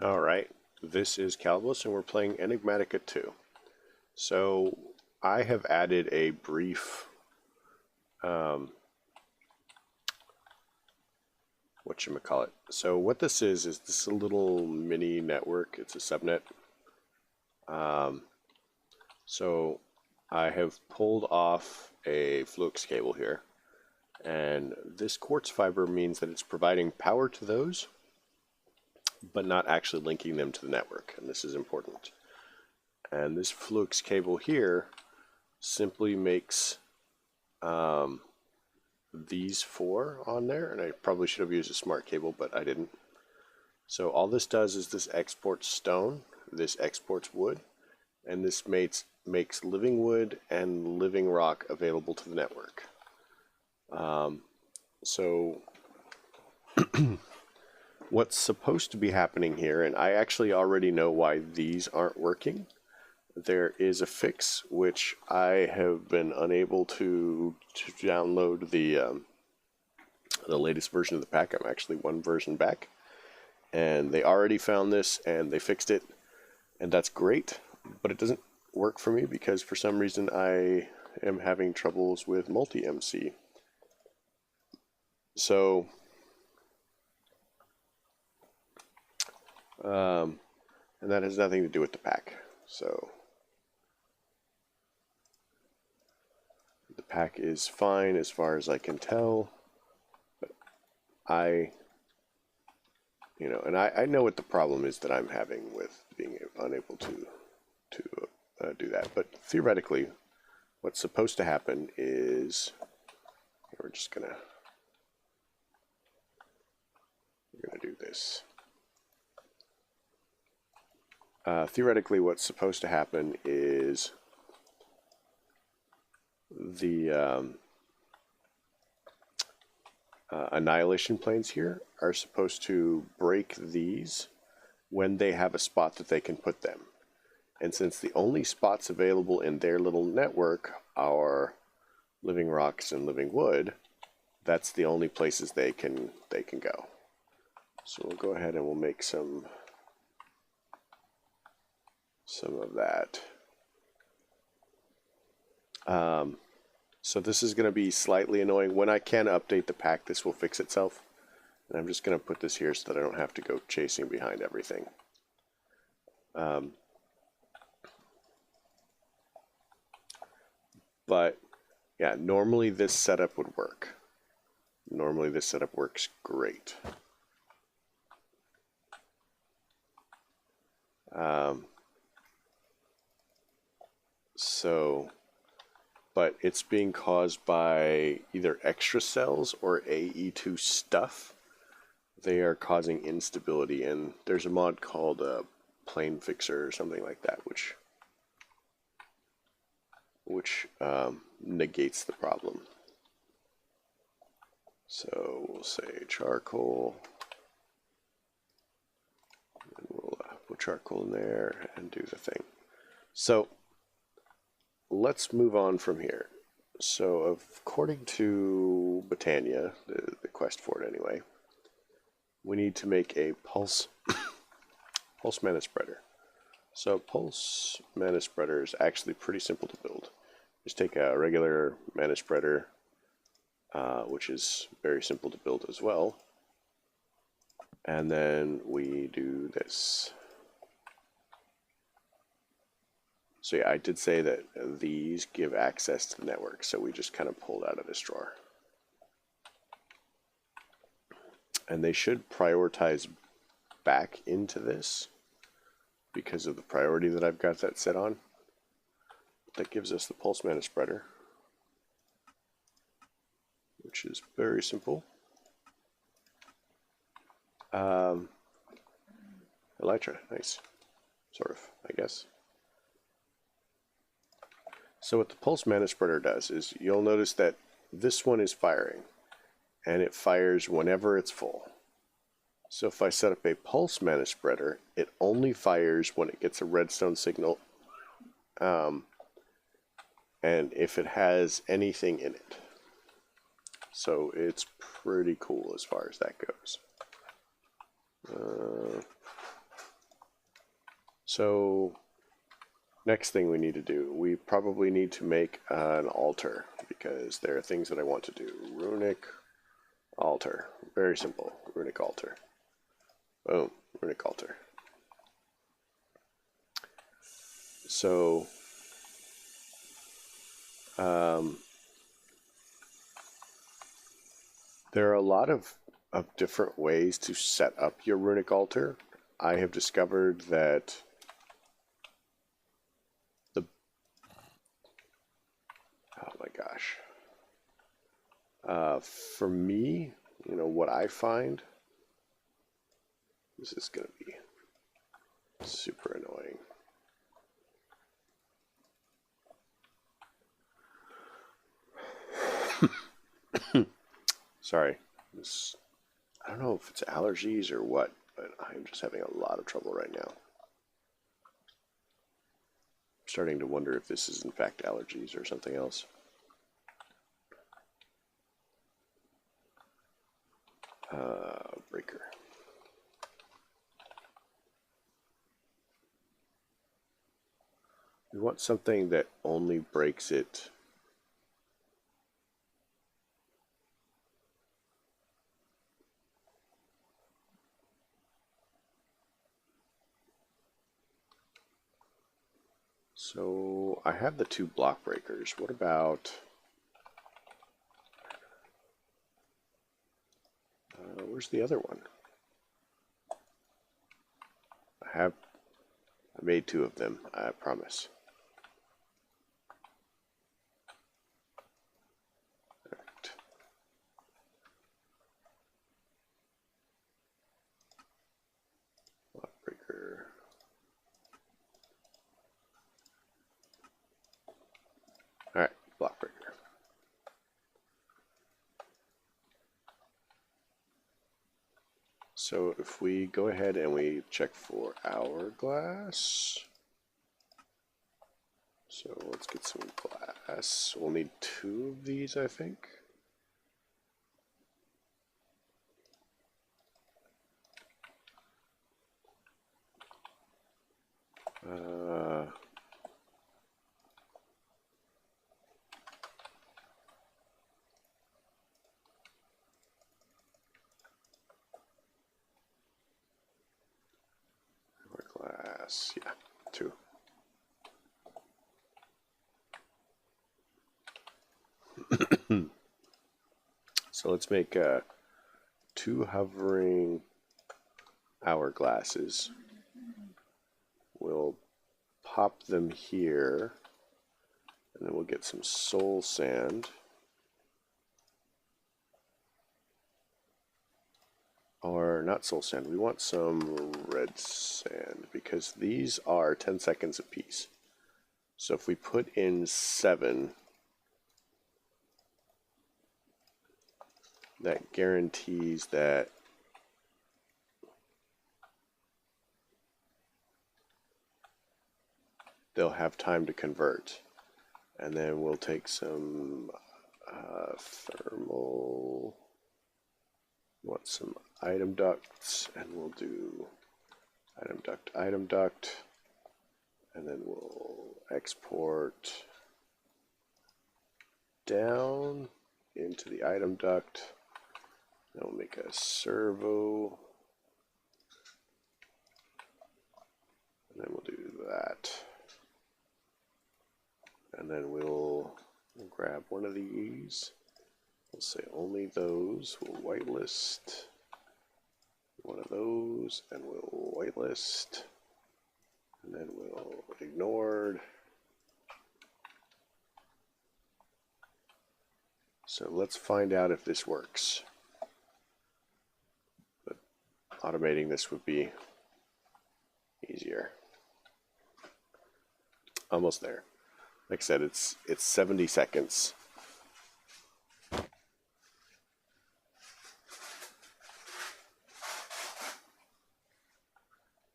Alright, this is Calibos and we're playing Enigmatica 2. So I have added a brief, whatchamacallit. So what this is this a little mini network. It's a subnet. So I have pulled off a flux cable here. And this quartz fiber means that it's providing power to those, but not actually linking them to the network. And this is important. And this flux cable here simply makes these four on there, and I probably should have used a smart cable, but I didn't. So all this does is this exports stone, this exports wood, and this makes living wood and living rock available to the network. So what's supposed to be happening here, and I actually already know why these aren't working. There is a fix which I have been unable to download the latest version of the pack. I'm actually one version back, and they already found this and they fixed it, and that's great. But it doesn't work for me because for some reason I am having troubles with multi-MC. So and that has nothing to do with the pack. So the pack is fine as far as I can tell, but I know what the problem is that I'm having with being unable to do that. But theoretically, what's supposed to happen is we're gonna do this. Theoretically, what's supposed to happen is the annihilation planes here are supposed to break these when they have a spot that they can put them. And since the only spots available in their little network are living rocks and living wood, that's the only places they can go. So we'll go ahead and we'll make some of that. So this is going to be slightly annoying. When I can update the pack, this will fix itself. And I'm just going to put this here so that I don't have to go chasing behind everything. But yeah, normally this setup would work. Normally this setup works great. But it's being caused by either extra cells or AE2 stuff. They are causing instability, and there's a mod called Plane Fixer or something like that, which negates the problem. So we'll say charcoal, and we'll put charcoal in there and do the thing. So let's move on from here. So according to Britannia, the quest for it anyway, we need to make a pulse mana spreader. So pulse mana spreader is actually pretty simple to build. Just take a regular mana spreader, which is very simple to build as well, and then we do this. So yeah, I did say that these give access to the network, so we just kind of pulled out of this drawer. And they should prioritize back into this because of the priority that I've got that set on. That gives us the pulse mana spreader, which is very simple. Elytra, nice. Sort of, I guess. So what the pulse mana spreader does is you'll notice that this one is firing, and it fires whenever it's full. So if I set up a pulse mana spreader, it only fires when it gets a redstone signal, and if it has anything in it. So it's pretty cool as far as that goes. So next thing we need to do, we probably need to make an altar because there are things that I want to do. Runic altar. Very simple. Runic altar. Boom. Runic altar. So there are a lot of different ways to set up your runic altar. I have discovered that oh my gosh. For me, you know, what I find, this is going to be super annoying. Sorry. I don't know if it's allergies or what, but I'm just having a lot of trouble right now. I'm starting to wonder if this is in fact allergies or something else. Breaker. We want something that only breaks it so I have the 2 block breakers. What about where's the other one? I made 2 of them, I promise. Right. Block breaker. Alright, block breaker. So if we go ahead and we check for hourglass. So let's get some glass. We'll need 2 of these, I think. Hourglass, yeah, 2. So let's make 2 hovering hourglasses. We'll pop them here, and then we'll get some soul sand. Or not soul sand, we want some red sand because these are 10 seconds apiece. So if we put in 7, that guarantees that they'll have time to convert. And then we'll take some thermal, want some item ducts, and we'll do item duct, and then we'll export down into the item duct. Then we'll make a servo, and then we'll do that. And then we'll grab one of these. We'll say only those. We'll whitelist one of those, and we'll whitelist, and then we'll ignored. So let's find out if this works. But automating this would be easier. Almost there. Like I said, it's 70 seconds.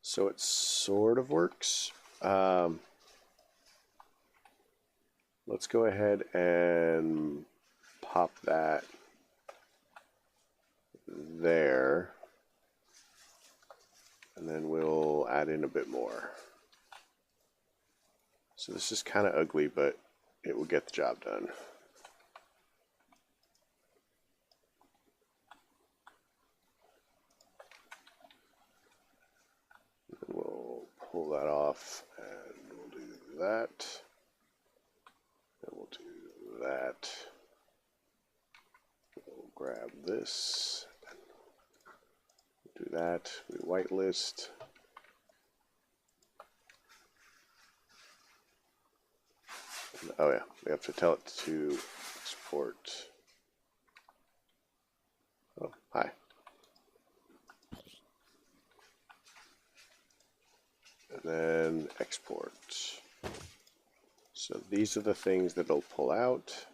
So it sort of works. Let's go ahead and pop that there. And then we'll add in a bit more. So this is kind of ugly, but it will get the job done. And we'll pull that off, and we'll do that. And we'll do that. We'll grab this. Do that. We whitelist. Oh yeah, we have to tell it to export. Oh, hi. And then export. So these are the things that it'll pull out.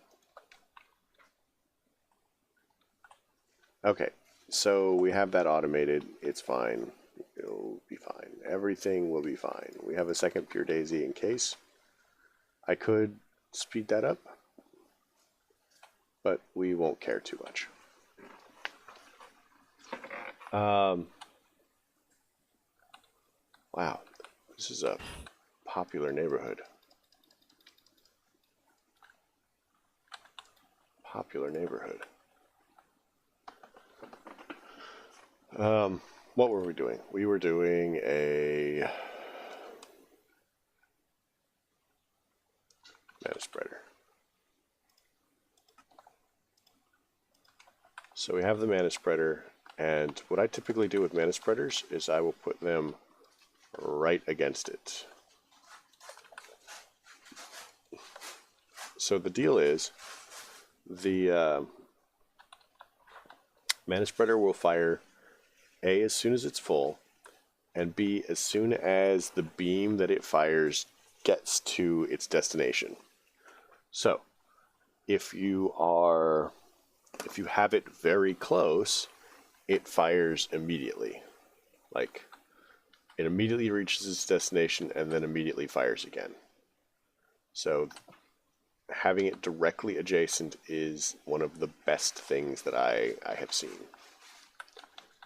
Okay, so we have that automated. It's fine. It'll be fine. Everything will be fine. We have a second pure daisy in case. I could speed that up, but we won't care too much. Wow, this is a popular neighborhood. Popular neighborhood. What were we doing? We were doing a mana spreader. So we have the mana spreader, and what I typically do with mana spreaders is I will put them right against it. So the deal is the mana spreader will fire A as soon as it's full, and B as soon as the beam that it fires gets to its destination. So if you have it very close, it fires immediately. Like, it immediately reaches its destination and then immediately fires again. So having it directly adjacent is one of the best things that I have seen.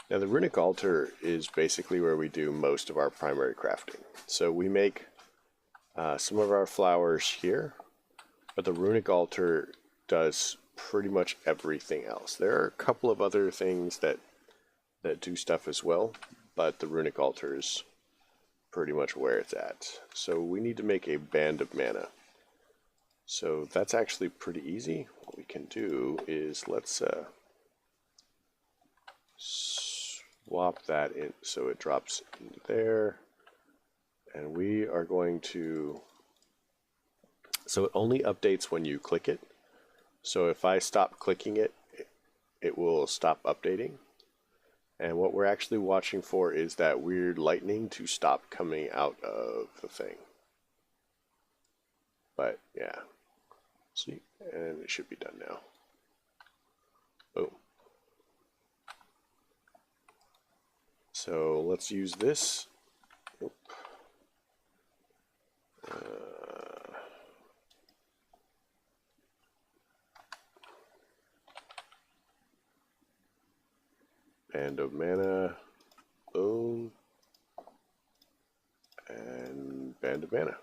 Now the runic altar is basically where we do most of our primary crafting. So we make some of our flowers here, but the runic altar does pretty much everything else. There are a couple of other things that do stuff as well, but the runic altar is pretty much where it's at. So we need to make a band of mana. So that's actually pretty easy. What we can do is let's swap that in so it drops into there, and we are going to, so it only updates when you click it. So if I stop clicking it, it will stop updating. And what we're actually watching for is that weird lightning to stop coming out of the thing. But yeah, see, and it should be done now. Boom. So let's use this. Band of mana, boom, and band of mana.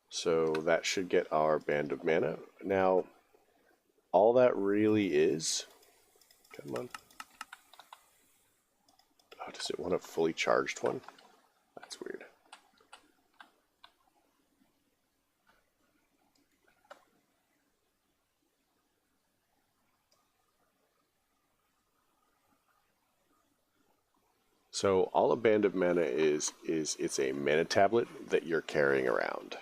So that should get our band of mana. Now, all that really is, come on. Oh, does it want a fully charged one? That's weird. So all a band of mana is it's a mana tablet that you're carrying around.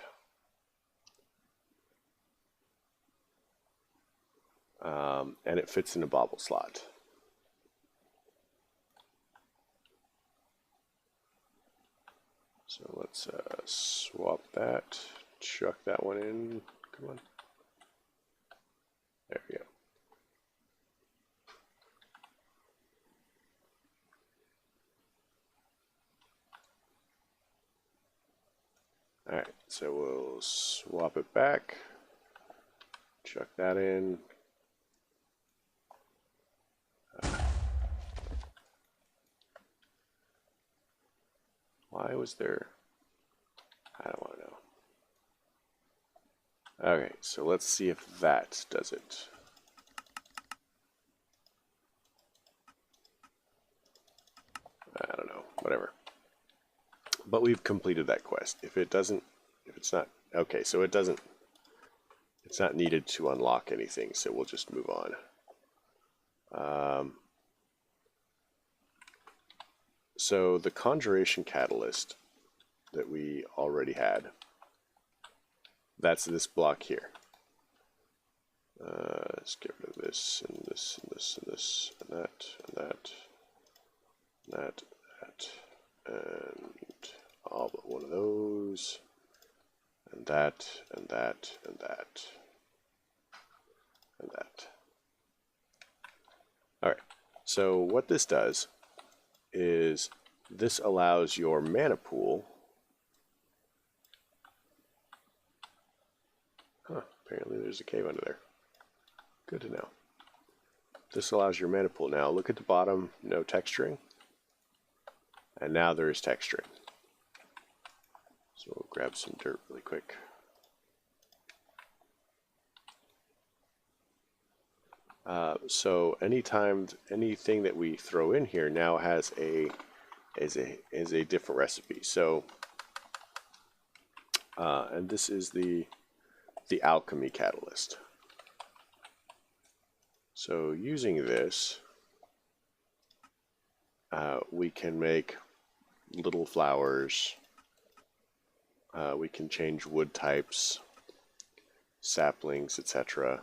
And it fits in a bauble slot. So let's swap that, chuck that one in, come on. There we go. Alright, so we'll swap it back, chuck that in. Why was there... I don't want to know. Okay, so let's see if that does it. I don't know, whatever. But we've completed that quest. If it doesn't, if it's not, okay, so it doesn't, it's not needed to unlock anything, so we'll just move on. So the conjuration catalyst that we already had, that's this block here. Let's get rid of this and this and this and this and that and that and that and all but one of those and that and that and that and that. All right. So what this does is this allows your mana pool. Huh, apparently there's a cave under there. Good to know. This allows your mana pool. Now look at the bottom, no texturing. And now there is texturing. So we'll grab some dirt really quick. So anytime anything that we throw in here now has a different recipe. So and this is the alchemy catalyst. So using this, we can make little flowers. We can change wood types, saplings, etc.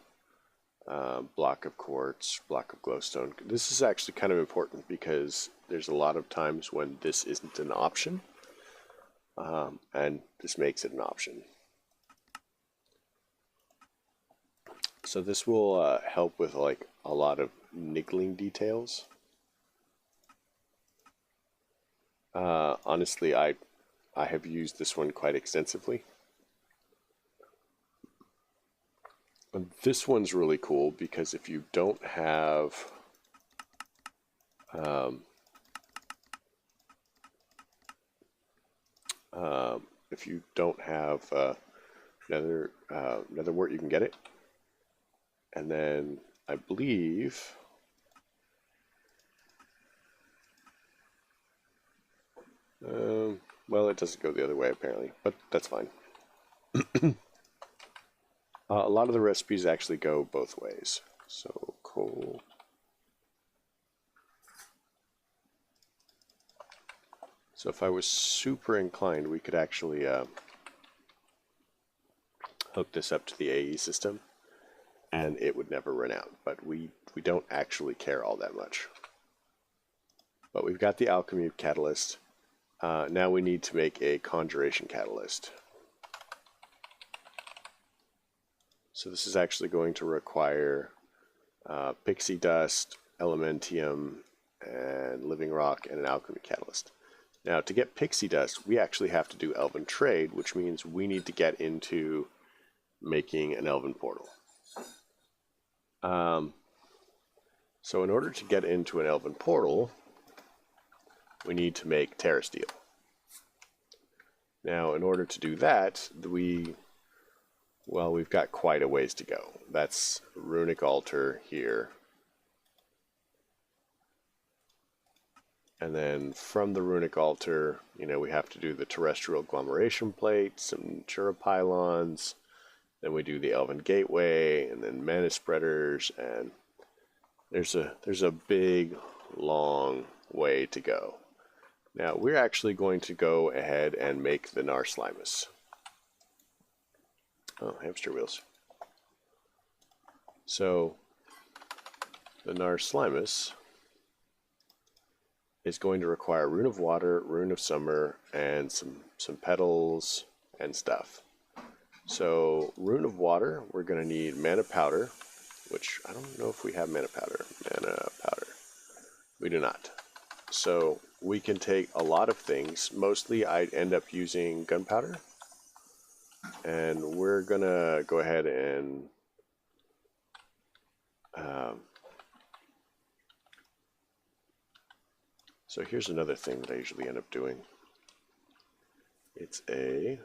Block of quartz, block of glowstone. This is actually kind of important because there's a lot of times when this isn't an option, and this makes it an option. So this will help with like a lot of niggling details. Honestly, I have used this one quite extensively. And this one's really cool because if you don't have nether wart, you can get it. And then I believe well, it doesn't go the other way apparently, but that's fine. A lot of the recipes actually go both ways. So coal. So if I was super inclined, we could actually hook this up to the AE system, and it would never run out. But we don't actually care all that much. But we've got the alchemy catalyst. Now we need to make a conjuration catalyst. So this is actually going to require pixie dust, elementium, and living rock, and an alchemy catalyst. Now to get pixie dust, we actually have to do elven trade, which means we need to get into making an elven portal. So in order to get into an elven portal, we need to make terra steel. Now in order to do that, we've got quite a ways to go. That's runic altar here. And then from the runic altar, we have to do the terrestrial agglomeration plate, some Natura pylons, then we do the elven gateway, and then mana spreaders, and there's a big, long way to go. Now we're actually going to go ahead and make the Narslimus. Oh, hamster wheels. So the Narslimus is going to require Rune of Water, Rune of Summer, and some petals and stuff. So Rune of Water, we're going to need mana powder, which I don't know if we have mana powder. Mana powder. We do not. So we can take a lot of things. Mostly I'd end up using gunpowder. And we're going to go ahead and so here's another thing that I usually end up doing. It's a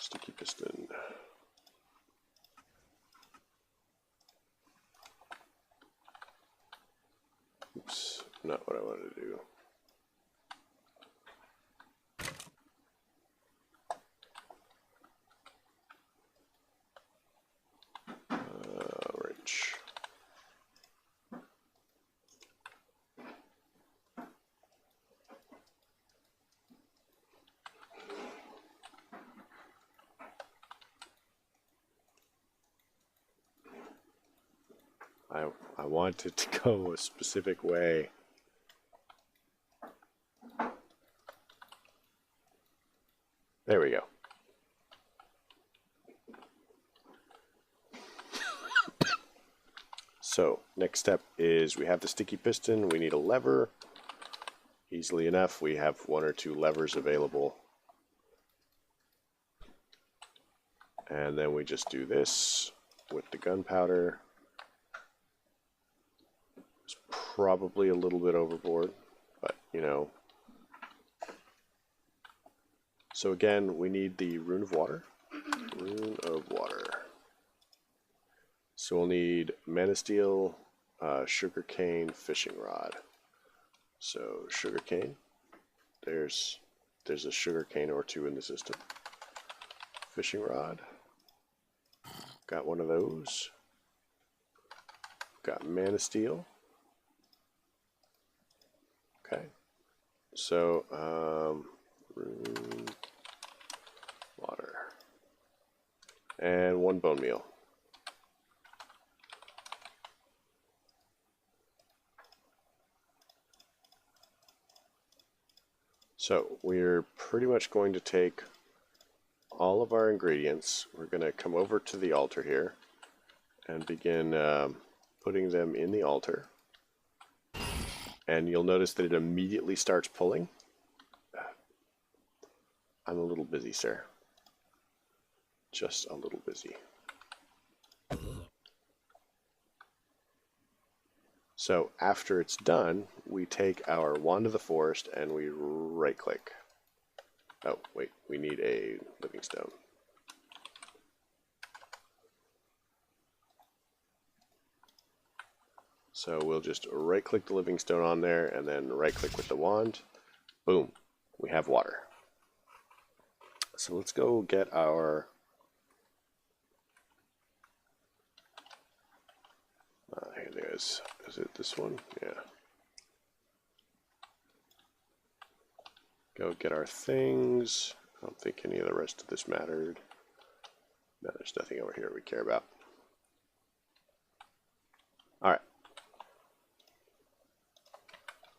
Sticky piston. Oops, not what I wanted to do. Wrench. I want it to go a specific way. There we go. So, next step is we have the sticky piston, we need a lever. Easily enough, we have 1 or 2 levers available. And then we just do this with the gunpowder. It's probably a little bit overboard, but you know. So again, we need the rune of water. Rune of water. So we'll need manasteel, sugarcane, fishing rod. So sugarcane, there's a sugarcane or 2 in the system. Fishing rod, got 1 of those. Got manasteel. Okay, so rune, water, and 1 bone meal. So we're pretty much going to take all of our ingredients. We're going to come over to the altar here and begin putting them in the altar. And you'll notice that it immediately starts pulling. I'm a little busy, sir. Just a little busy. So after it's done, we take our wand of the forest and we right click. Oh, wait, we need a living stone. So we'll just right click the living stone on there and then right click with the wand. Boom, we have water. So let's go get our here it is. Is it this one? Yeah. Go get our things. I don't think any of the rest of this mattered. No, there's nothing over here we care about. Alright.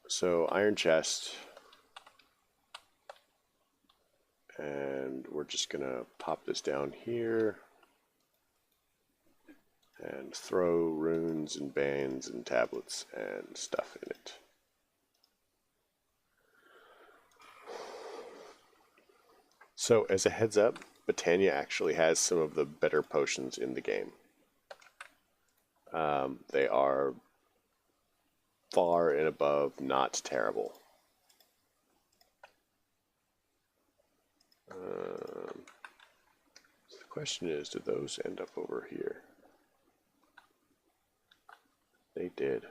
So, iron chest. And we're just going to pop this down here. And throw runes and bands and tablets and stuff in it. So as a heads up, Britannia actually has some of the better potions in the game. They are far and above not terrible. So the question is, do those end up over here? They did.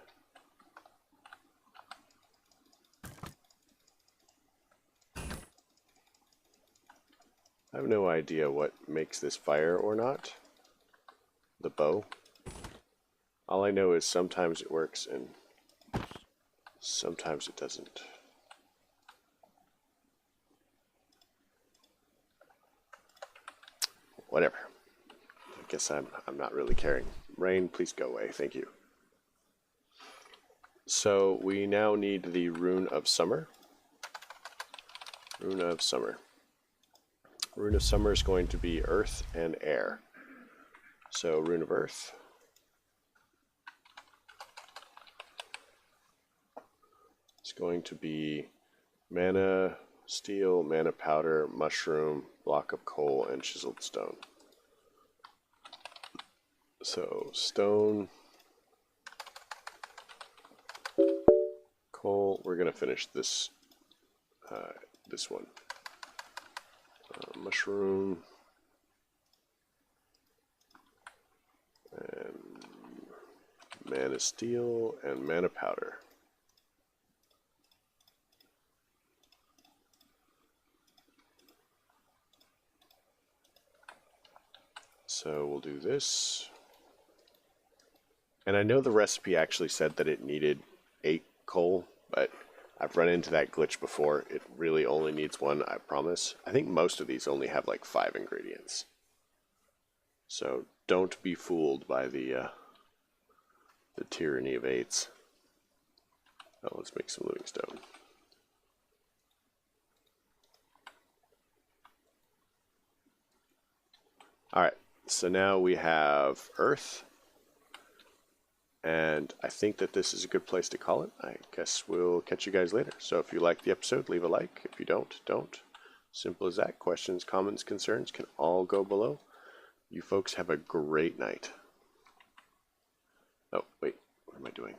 I have no idea what makes this fire or not. The bow. All I know is sometimes it works and sometimes it doesn't. Whatever. I guess I'm not really caring. Rain, please go away. Thank you. So we now need the Rune of Summer. Rune of Summer. Rune of Summer is going to be Earth and Air. So Rune of Earth. It's going to be mana, steel, mana powder, mushroom, block of coal, and chiseled stone. So stone, coal. We're going to finish this this one. Mushroom, And mana steel and mana powder. So we'll do this. And I know the recipe actually said that it needed 8 coal, but I've run into that glitch before. It really only needs 1, I promise. I think most of these only have like 5 ingredients. So don't be fooled by the tyranny of 8s. Oh, let's make some living stone. Alright, so now we have earth. And I think that this is a good place to call it. I guess we'll catch you guys later. So if you liked the episode, leave a like. If you don't, don't. Simple as that. Questions, comments, concerns can all go below. You folks have a great night. Oh, wait. What am I doing?